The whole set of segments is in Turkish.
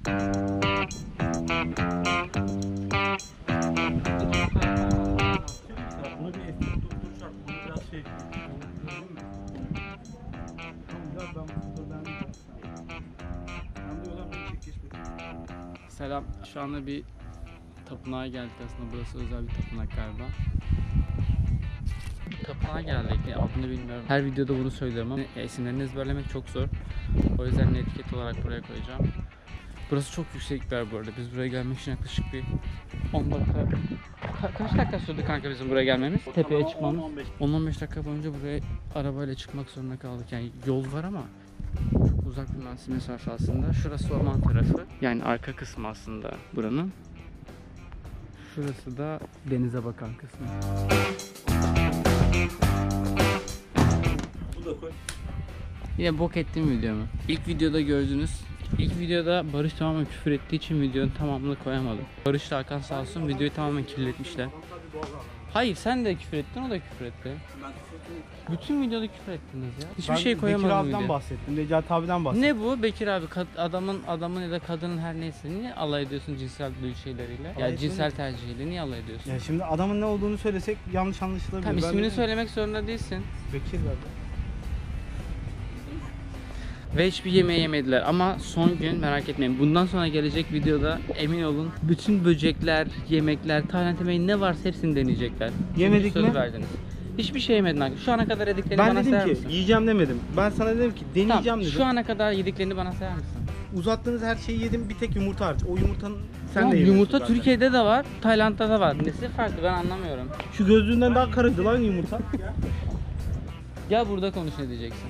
Selam. Şu anda bir tapınağa geldik aslında. Burası özel bir tapınak galiba. Tapınağa geldik. Adını bilmiyorum. Her videoda bunu söylüyorum ama isimlerini ezberlemek çok zor. O yüzden etiket olarak buraya koyacağım. Burası çok yüksek bir yer bu arada. Biz buraya gelmek için yaklaşık bir 10 dakika... Kaç dakika sürdü kanka bizim buraya gelmemiz? Tepeye çıkmamız. 10-15 dakika boyunca buraya arabayla çıkmak zorunda kaldık. Yani yol var ama çok uzak bir mesafe aslında. Şurası orman tarafı. Yani arka kısmı aslında buranın. Şurası da denize bakan kısmı. Bu da koy. Yine bok ettiğim video mu? İlk videoda gördünüz. İlk videoda Barış tamamen küfür ettiği için videonun tamamını koyamadım. Barış da Hakan sağ olsun videoyu tamamen kirletmişler. Hayır sen de küfür ettin, o da küfür etti. Bütün videoda küfür ettiniz ya. Hiçbir şey koyamadım Bekir videoya. abiden bahsettim, Necati abiden bahsettim. Ne bu Bekir abi? Adamın ya da kadının her neyse niye alay ediyorsun cinsel duygu şeyleriyle? Ya cinsel tercihiyle niye alay ediyorsun? Ya şimdi adamın ne olduğunu söylesek yanlış anlaşılabilir. Tamam ismini söylemek zorunda değilsin. Bekir abi. Ve hiçbir yemeği yemediler ama son gün merak etmeyin. Bundan sonra gelecek videoda emin olun bütün böcekler, yemekler, Tayland yemeği ne varsa hepsini deneyecekler. Yemedik söz mi? verdiniz. Hiçbir şey yemedin. Şu ana kadar yediklerini Ben bana sayar dedim mısın? ki yiyeceğim demedim. Ben sana dedim ki deneyeceğim Tamam, dedim. şu ana kadar yediklerini bana sayar mısın? Uzattığınız her şeyi yedim, bir tek yumurta hariç. O yumurtanın sen Tamam, de yemiyorsun yumurta zaten. Türkiye'de de var, Tayland'da da var. Nesi farklı ben anlamıyorum. Şu gözlüğünden daha karıydı lan yumurta. Gel burada konuş ne diyeceksin?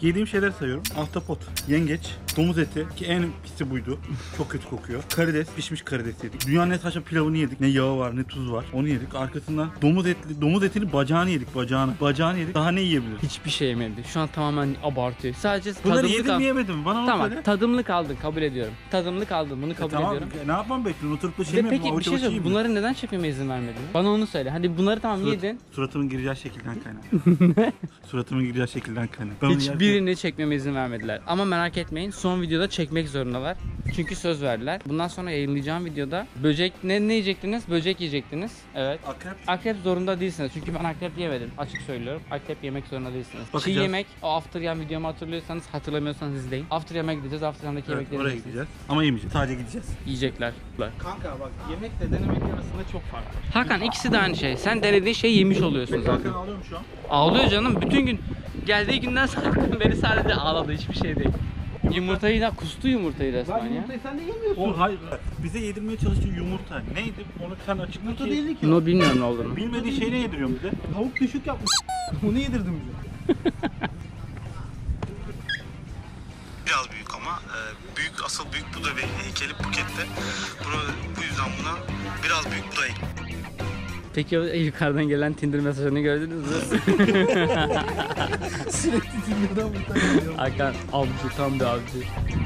Yediğim şeyler sayıyorum. Ahtapot, yengeç, domuz eti ki en pisi buydu. Çok kötü kokuyor. Karides, pişmiş karides yedik. Dünyanın en saçma pilavını yedik. Ne yağı var ne tuz var. Onu yedik. Arkasından domuz etini bacağını yedik. Bacağını yedik. Daha ne yiyebiliriz? Hiçbir şey yemedi. Şu an tamamen abartıyor. Sadece Bunları tadımlık yedim mi yemedim mi? Bana onu Tamam, söyle. tadımlık aldın kabul ediyorum. Tadımlık aldın bunu kabul Tamam. ediyorum. Ne yapmam bekliyorsun? Oturup da şey mi Peki yapayım? bir şey Avuç avuç söyle. yiyeyim mi? Bunları neden çekmeme izin vermedin? Bana onu söyle. Hadi bunları tamam yedin. Suratımın gireceği şekilden kaynak. Suratımın gireceği şekilden kaynak. Ben onu yerken- Hiçbirini çekmeme izin vermediler. Ama merak etmeyin son videoda çekmek zorundalar. Çünkü söz verdiler. Bundan sonra yayınlayacağım videoda böcek ne yiyecektiniz? Böcek yiyecektiniz. Evet. Akrep. Akrep zorunda değilsiniz. Çünkü ben akrep yemedim. Açık söylüyorum. Akrep yemek zorunda değilsiniz. Çiğ Bakacağız. yemek, o after yan videomu hatırlıyorsanız, hatırlamıyorsanız izleyin. After yemek gideceğiz. After yandaki Evet, yemekleri oraya yiyeceğiz. gideceğiz. Ama yemeyeceğiz. Sadece gideceğiz. Yiyecekler. Kanka bak yemekle denemek arasında çok fark var. Hakan ikisi de aynı şey. Sen denediğin şeyi yemiş oluyorsun zaten. Alıyorum şu an. Ağlıyor canım. Bütün gün geldiği günden sonra beri sadece ağladı. Hiçbir şey değil. Yumurtayı da kustu yumurtayı resmen ya. Yumurtayı sen de yemiyorsun. O hayır. Bize yedirmeye çalıştığı yumurta neydi? Onu sen açıkla Yumurta ki. değildi ki. No bilmiyorum ne olduğunu. Bilmediği şeyi ne yediriyorsun bize? Tavuk düşük yapmış. Onu yedirdin bize. Biraz büyük ama asıl büyük bu da ve heykeli Phuket'te. Bu yüzden buna biraz büyük bu da Peki o yukarıdan gelen Tinder mesajını gördünüz mü? Sürekli Tinder'dan bir tane geliyor. Hakan avcı tam bir avcı.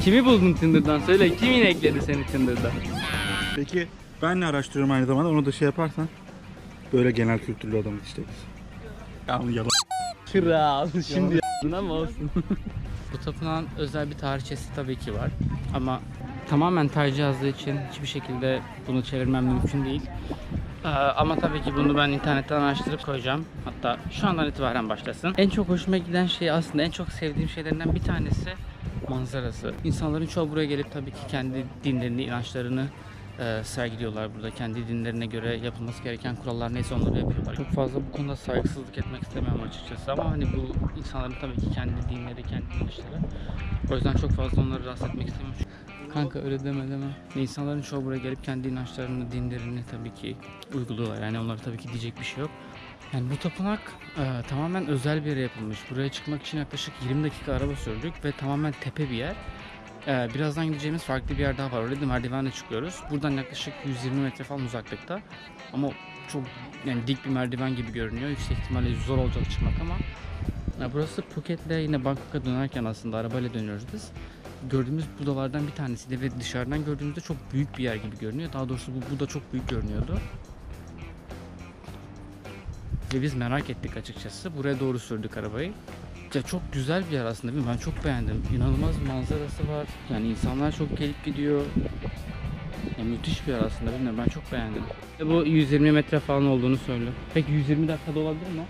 Kimi buldun Tinder'dan? Söyle kim yine ekledi seni Tinder'dan? Peki ben ne araştırıyorum aynı zamanda onu da şey yaparsan böyle genel kültürlü adamız işte biz. Yalan. Kral şimdi yaptın ama olsun. Bu tapınağın özel bir tarihçesi tabii ki var. Ama tamamen tarih yazdığı için hiçbir şekilde bunu çevirmem mümkün değil. Ama tabii ki bunu ben internetten araştırıp koyacağım. Hatta şu andan itibaren başlasın. En çok hoşuma giden şey aslında en çok sevdiğim şeylerinden bir tanesi manzarası. İnsanların çoğu buraya gelip tabii ki kendi dinlerini, inançlarını sergiliyorlar burada. Kendi dinlerine göre yapılması gereken kurallar neyse onları yapıyorlar. Çok fazla bu konuda saygısızlık etmek istemiyorum açıkçası ama hani bu insanların tabii ki kendi dinleri, kendi inançları. O yüzden çok fazla onları rahatsız etmek istemiyorum. Kanka öyle deme. İnsanların çoğu buraya gelip kendi inançlarını, dinlerini tabii ki uyguluyorlar. Yani onlara tabii ki diyecek bir şey yok. Yani bu tapınak tamamen özel bir yere yapılmış. Buraya çıkmak için yaklaşık 20 dakika araba sürdük ve tamamen tepe bir yer. Birazdan gideceğimiz farklı bir yer daha var. Öyle de merdivenle çıkıyoruz. Buradan yaklaşık 120 metre falan uzaklıkta. Ama çok yani dik bir merdiven gibi görünüyor. Yüksek ihtimalle zor olacak çıkmak ama. Burası Phuket'le yine Bangkok'a dönerken aslında arabayla dönüyoruz biz. Gördüğümüz budalardan bir tanesiydi ve dışarıdan gördüğümüzde çok büyük bir yer gibi görünüyor. Daha doğrusu bu da çok büyük görünüyordu. Ve biz merak ettik açıkçası. Buraya doğru sürdük arabayı. Ya çok güzel bir yer aslında, değil mi? Ben çok beğendim. İnanılmaz bir manzarası var. Yani insanlar çok gelip gidiyor. Ya müthiş bir yer aslında, bilmiyorum, ben çok beğendim. Bu 120 metre falan olduğunu söylüyor. Peki 120 dakikada olabilir mi?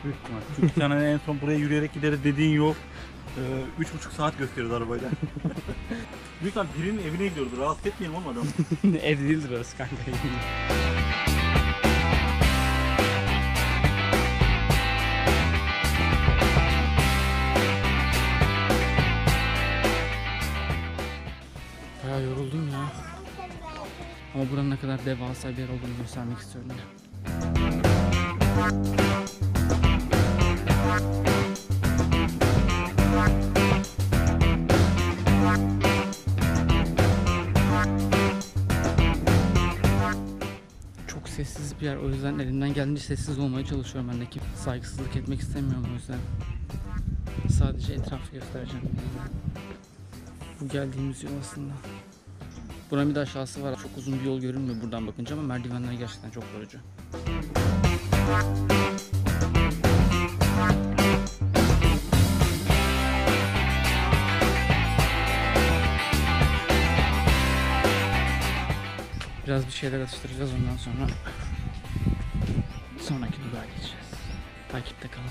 Büyük ihtimal. Çünkü sen hani en son buraya yürüyerek gideriz dediğin yok. 3,5 saat gösteriyoruz arabayla. Büyük ihtimal birinin evine gidiyordu. Rahatsız etmeyelim ama adam. Ev değildir orası kanka. Bayağı yoruldum ya. Ama buranın ne kadar devasa bir yer olduğunu göstermek istiyorum ya. Çok sessiz bir yer, o yüzden elimden geldiğince sessiz olmaya çalışıyorum ben de ki saygısızlık etmek istemiyorum, o yüzden sadece etrafı göstereceğim. Bu geldiğimiz yol aslında. Buranın bir de aşağısı var. Çok uzun bir yol görünmüyor buradan bakınca ama merdivenler gerçekten çok yorucu. Biraz bir şeyler atıştıracağız, ondan sonra sonraki durağa geçeceğiz. Takipte kalın.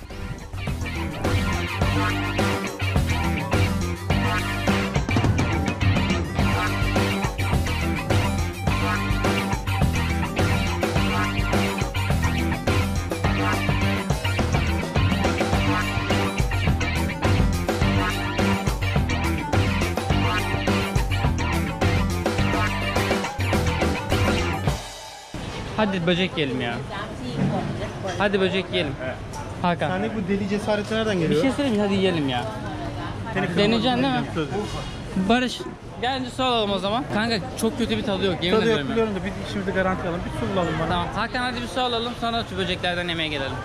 Hadi böcek yiyelim ya. Hadi böcek yiyelim. Hakan. Sendeki bu deli cesareti nereden Bir geliyor? şey söyleyeyim mi? Hadi yiyelim ya. Seni kırmam, Deneyeceksin değil mi? söz ver. Barış. Gelince su alalım o zaman. Kanka çok kötü bir tadı yok. Yemin Tadı yok ediyorum. biliyorum da bir işimizi garanti alalım. Bir su bulalım bana. Tamam. Hakan hadi bir su alalım, sonra şu böceklerden yemeğe gelelim.